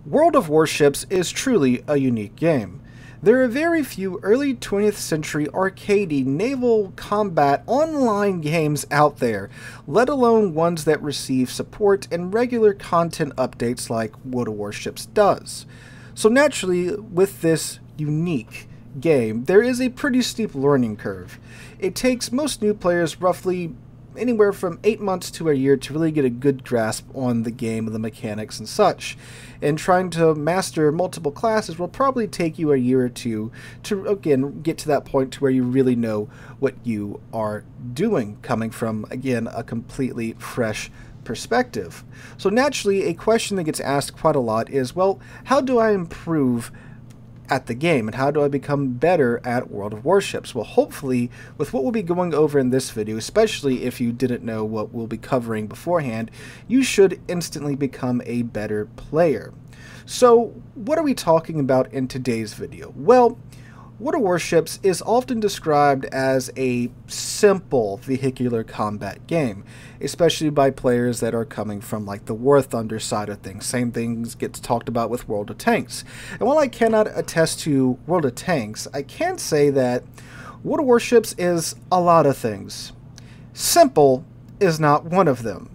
World of Warships is truly a unique game. There are very few early 20th century arcadey naval combat online games out there, let alone ones that receive support and regular content updates like World of Warships does. So naturally, with this unique game, there is a pretty steep learning curve. It takes most new players roughly anywhere from 8 months to a year to really get a good grasp on the game and the mechanics and such. And trying to master multiple classes will probably take you a year or two to, again, get to that point to where you really know what you are doing, coming from, again, a completely fresh perspective. So naturally, a question that gets asked quite a lot is, well, how do I improve at the game, and how do I become better at World of Warships? Well, hopefully, with what we'll be going over in this video, especially if you didn't know what we'll be covering beforehand, you should instantly become a better player. So, what are we talking about in today's video? Well, World of Warships is often described as a simple vehicular combat game, especially by players that are coming from like the War Thunder side of things. Same things gets talked about with World of Tanks. And while I cannot attest to World of Tanks, I can say that World of Warships is a lot of things. Simple is not one of them.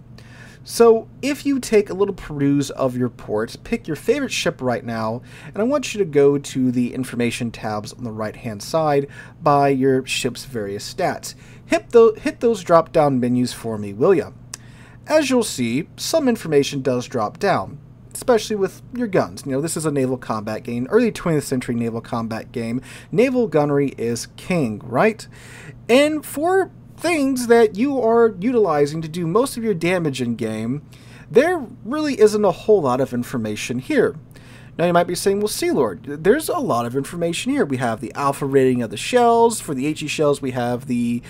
So if you take a little peruse of your port, pick your favorite ship right now, and I want you to go to the information tabs on the right hand side by your ship's various stats. Hit those drop down menus for me, will ya? As you'll see, some information does drop down, especially with your guns. You know, this is a naval combat game, early 20th century naval combat game. Naval gunnery is king, right? And for things that you are utilizing to do most of your damage in game, there really isn't a whole lot of information here. Now you might be saying, well, Sealord, there's a lot of information here. We have the alpha rating of the shells. For the HE shells, we have the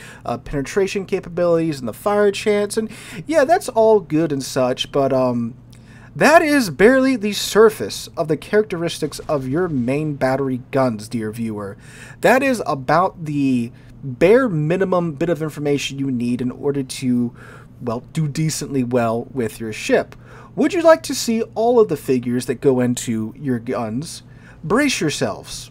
penetration capabilities and the fire chance, and yeah, that's all good and such, but that is barely the surface of the characteristics of your main battery guns, dear viewer. That is about the bare minimum bit of information you need in order to, well, do decently well with your ship. Would you like to see all of the figures that go into your guns? Brace yourselves.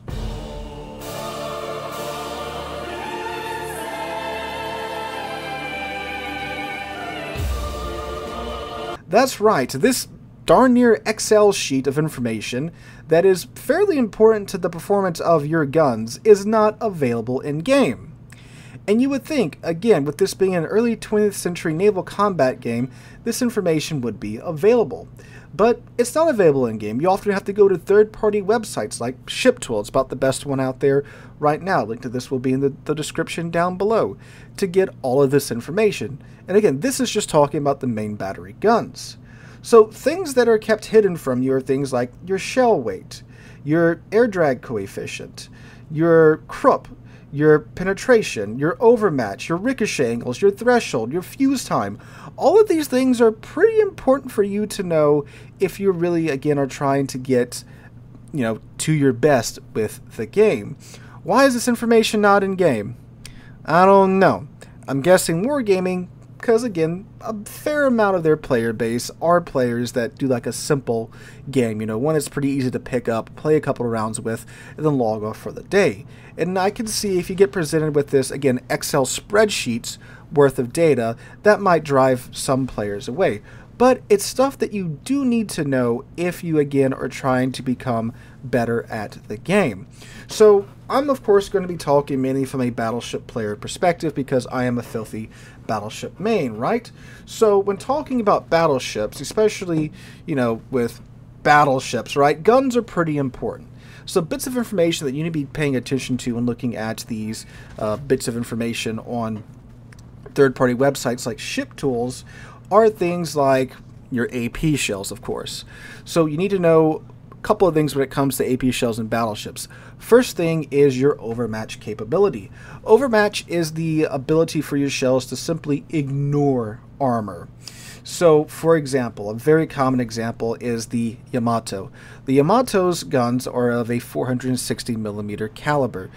That's right, this darn near Excel sheet of information that is fairly important to the performance of your guns is not available in-game. And you would think, again, with this being an early 20th century naval combat game, this information would be available. But it's not available in-game. You often have to go to third-party websites like ShipTool. It's about the best one out there right now. Link to this will be in the description down below to get all of this information. And again, this is just talking about the main battery guns. So things that are kept hidden from you are things like your shell weight, your air drag coefficient, your crup, your penetration, your overmatch, your ricochet angles, your threshold, your fuse time. All of these things are pretty important for you to know if you really, again, are trying to get, you know, to your best with the game. Why is this information not in game? I don't know. I'm guessing wargaming, because again, a fair amount of their player base are players that do like a simple game, you know, one that's pretty easy to pick up, play a couple of rounds with, and then log off for the day. And I can see if you get presented with this, again, Excel spreadsheets worth of data, that might drive some players away. But it's stuff that you do need to know if you, again, are trying to become better at the game. So I'm, of course, going to be talking mainly from a Battleship player perspective because I am a filthy Battleship main, right? So when talking about battleships, especially, you know, with battleships, right, guns are pretty important. So bits of information that you need to be paying attention to when looking at these bits of information on third-party websites like ShipTools are things like your AP shells, of course. So you need to know a couple of things when it comes to AP shells and battleships. First thing is your overmatch capability. Overmatch is the ability for your shells to simply ignore armor. So, for example, a very common example is the Yamato. The Yamato's guns are of a 460mm caliber.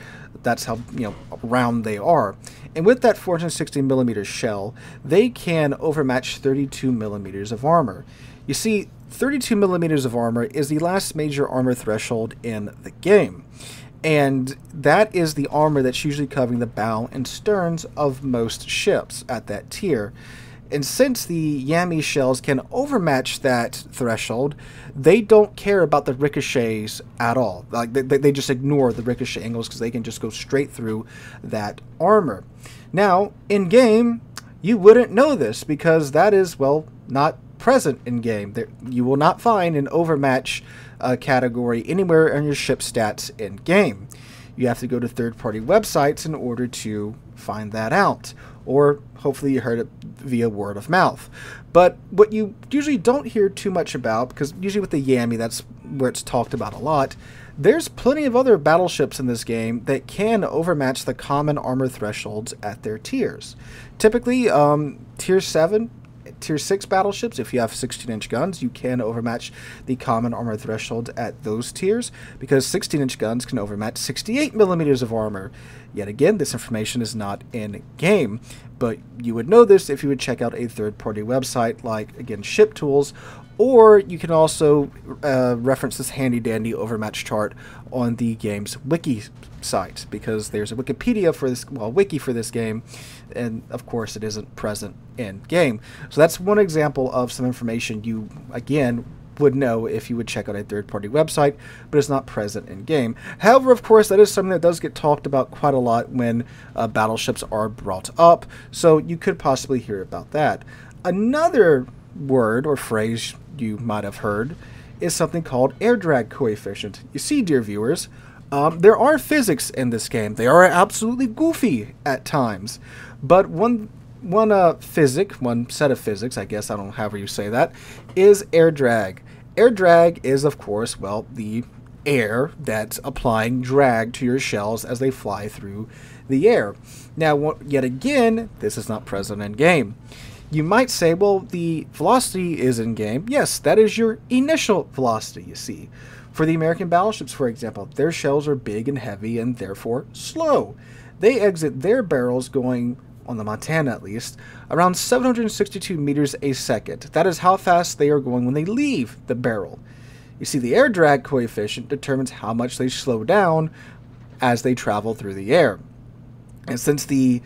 That's how, you know, round they are. And with that 460mm shell, they can overmatch 32mm of armor. You see, 32 millimeters of armor is the last major armor threshold in the game. And that is the armor that's usually covering the bow and sterns of most ships at that tier. And since the Yami shells can overmatch that threshold, they don't care about the ricochets at all. Like they just ignore the ricochet angles because they can just go straight through that armor. Now, in game, you wouldn't know this because that is, well, not present in game. You will not find an overmatch category anywhere in your ship stats in game. You have to go to third-party websites in order to find that out, or hopefully you heard it via word of mouth. But what you usually don't hear too much about, because usually with the Yami, that's where it's talked about a lot, there's plenty of other battleships in this game that can overmatch the common armor thresholds at their tiers. Typically, tier 7, tier 6 battleships, if you have 16-inch guns, you can overmatch the common armor threshold at those tiers, because 16-inch guns can overmatch 68 millimeters of armor. Yet again, this information is not in game, but you would know this if you would check out a third-party website like, again, Ship Tools, or you can also reference this handy-dandy overmatch chart on the game's wiki site, because there's a Wikipedia for this, well, wiki for this game, and of course it isn't present in game. So that's one example of some information you, again, would know if you would check out a third-party website, but it's not present in game. However, of course, that is something that does get talked about quite a lot when battleships are brought up, so you could possibly hear about that. Another word or phrase you might have heard is something called air drag coefficient. You see, dear viewers, there are physics in this game. They are absolutely goofy at times, but one set of physics, I guess, I don't know however you say that, is air drag. Air drag is, of course, well, the air that's applying drag to your shells as they fly through the air. Now, yet again, this is not present in game. You might say, well, the velocity is in game. Yes, that is your initial velocity, you see. For the American battleships, for example, their shells are big and heavy and therefore slow. They exit their barrels going, on the Montana at least, around 762 meters a second. That is how fast they are going when they leave the barrel. You see, the air drag coefficient determines how much they slow down as they travel through the air. And since the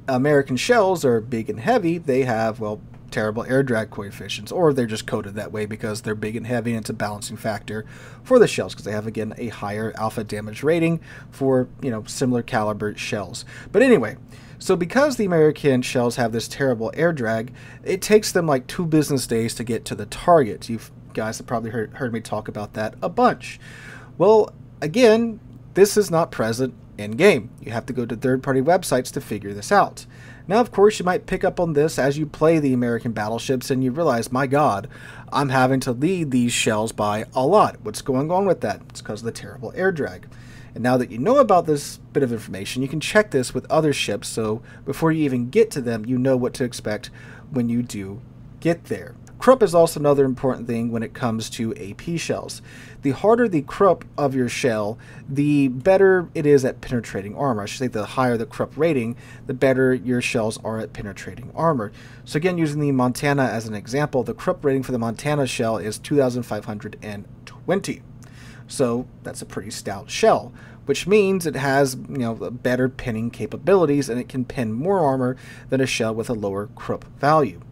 American shells are big and heavy, they have, well, terrible air drag coefficients, or they're just coded that way because they're big and heavy and it's a balancing factor for the shells because they have, again, a higher alpha damage rating for, you know, similar caliber shells. But anyway, so because the American shells have this terrible air drag, it takes them like 2 business days to get to the target. You guys have probably heard me talk about that a bunch. Well, again, this is not present in game. You have to go to third-party websites to figure this out. Now, of course, you might pick up on this as you play the American battleships and you realize, my God, I'm having to lead these shells by a lot. What's going on with that? It's because of the terrible air drag. And now that you know about this bit of information, you can check this with other ships, so before you even get to them, you know what to expect when you do get there. Krupp is also another important thing when it comes to AP shells. The harder the Krupp of your shell, the better it is at penetrating armor. I should say the higher the Krupp rating, the better your shells are at penetrating armor. So again, using the Montana as an example, the Krupp rating for the Montana shell is 2,520. So that's a pretty stout shell, which means it has, you know, better pinning capabilities and it can pin more armor than a shell with a lower Krupp value.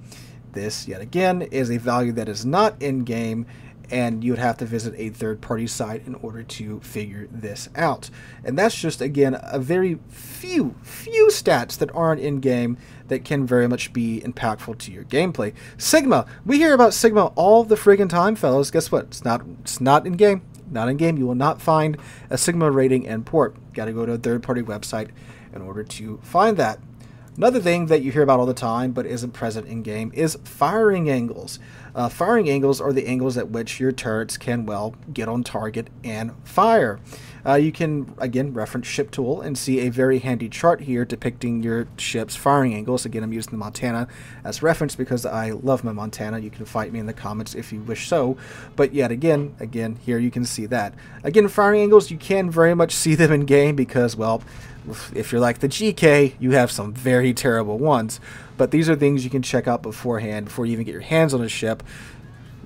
This, yet again, is a value that is not in-game, and you would have to visit a third-party site in order to figure this out. And that's just, again, a very few stats that aren't in-game that can very much be impactful to your gameplay. Sigma. We hear about Sigma all the friggin' time, fellas. Guess what? It's not in-game. Not in-game. You will not find a Sigma rating in port. Got to go to a third-party website in order to find that. Another thing that you hear about all the time but isn't present in-game is firing angles. Firing angles are the angles at which your turrets can, well, get on target and fire. You can, again, reference Ship Tool and see a very handy chart here depicting your ship's firing angles. Again, I'm using the Montana as reference because I love my Montana. You can fight me in the comments if you wish so. But yet again, here you can see that. Again, firing angles, you can very much see them in-game because, well, if you're like the GK, you have some very terrible ones. But these are things you can check out beforehand before you even get your hands on a ship.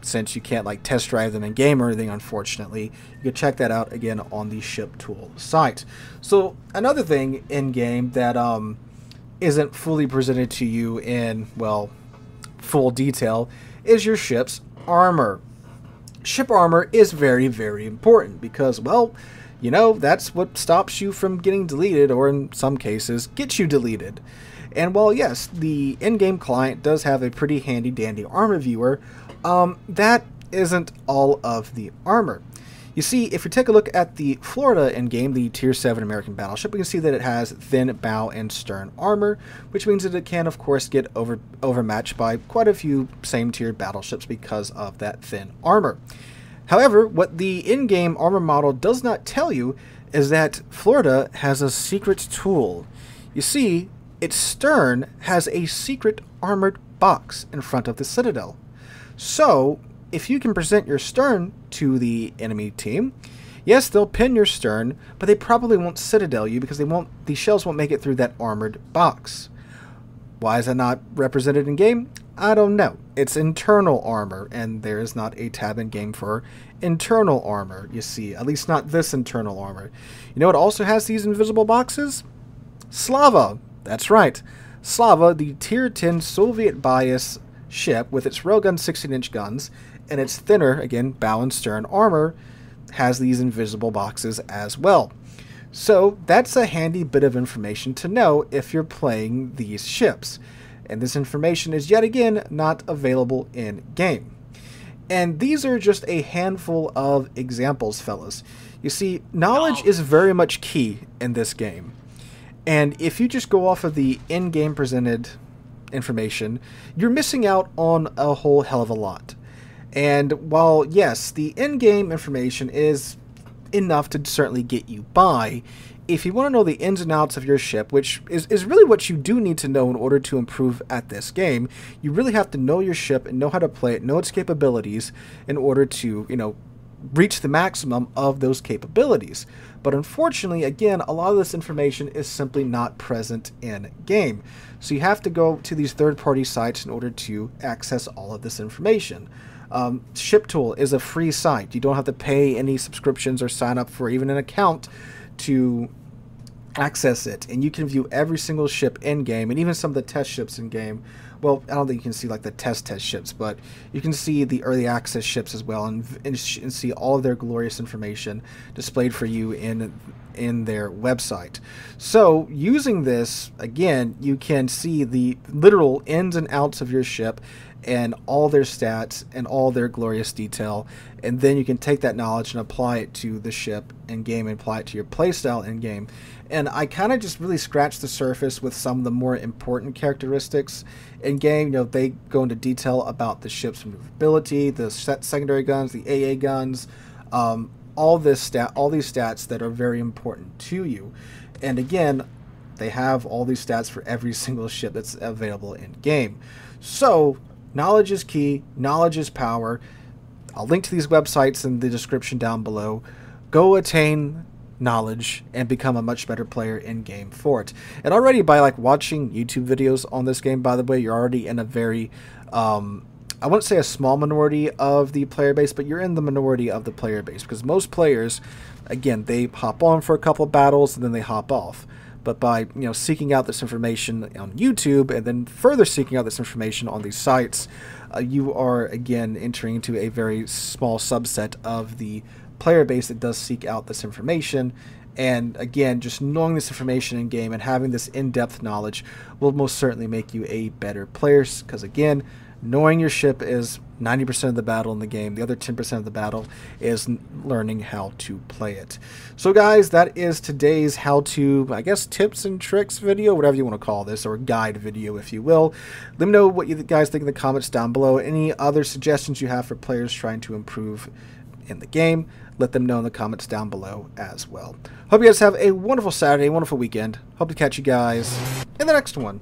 since you can't like test drive them in game or anything, unfortunately. You can check that out again on the Ship Tool site. So another thing in game that isn't fully presented to you in, well, full detail is your ship's armor. Ship armor is very, very important because, well, you know, that's what stops you from getting deleted, or in some cases, gets you deleted. And while, yes, the in-game client does have a pretty handy-dandy armor viewer, that isn't all of the armor. You see, if you take a look at the Florida in-game, the Tier 7 American battleship, we can see that it has thin bow and stern armor, which means that it can, of course, get overmatched by quite a few same-tier battleships because of that thin armor. However, what the in-game armor model does not tell you is that Florida has a secret tool. You see, its stern has a secret armored box in front of the Citadel. So, if you can present your stern to the enemy team, yes, they'll pin your stern, but they probably won't Citadel you because the shells won't make it through that armored box. Why is that not represented in game? I don't know. It's internal armor, and there is not a tab in game for internal armor, you see. At least not this internal armor. You know what also has these invisible boxes? Slava. That's right. Slava, the Tier 10 Soviet bias ship with its railgun 16-inch guns and its thinner, again, bow and stern armor, has these invisible boxes as well. So that's a handy bit of information to know if you're playing these ships. And this information is yet again not available in game. And these are just a handful of examples, fellas. You see, knowledge is very much key in this game. And if you just go off of the in-game presented information, you're missing out on a whole hell of a lot. And while, yes, the in-game information is enough to certainly get you by, if you want to know the ins and outs of your ship, which is really what you do need to know in order to improve at this game, you really have to know your ship and know how to play it, know its capabilities in order to, you know, reach the maximum of those capabilities. But unfortunately, again, a lot of this information is simply not present in game. So you have to go to these third-party sites in order to access all of this information. Ship Tool is a free site. You don't have to pay any subscriptions or sign up for even an account to access it, and you can view every single ship in game, and even some of the test ships in game. Well, I don't think you can see like the test ships, but you can see the early access ships as well, and see all of their glorious information displayed for you in their website. So using this, again, you can see the literal ins and outs of your ship and all their stats and all their glorious detail, and then you can take that knowledge and apply it to the ship in game and apply it to your playstyle in game. And I kind of just really scratched the surface with some of the more important characteristics in game. You know, they go into detail about the ship's maneuverability, the secondary guns, the AA guns, all these stats that are very important to you. And again, they have all these stats for every single ship that's available in game. So knowledge is key. Knowledge is power. I'll link to these websites in the description down below. Go attain knowledge and become a much better player in game for it. And already by like watching YouTube videos on this game, by the way, you're already in a very I wouldn't say a small minority of the player base, but you're in the minority of the player base, because most players, again, they hop on for a couple of battles and then they hop off. But by, you know, seeking out this information on YouTube and then further seeking out this information on these sites, you are again entering into a very small subset of the player base that does seek out this information. And again, just knowing this information in game and having this in-depth knowledge will most certainly make you a better player, because again, knowing your ship is 90% of the battle in the game. The other 10% of the battle is learning how to play it. So guys, that is today's how-to, I guess, tips and tricks video, whatever you want to call this, or guide video, if you will. Let me know what you guys think in the comments down below. Any other suggestions you have for players trying to improve in the game, let them know in the comments down below as well. Hope you guys have a wonderful Saturday, wonderful weekend. Hope to catch you guys in the next one.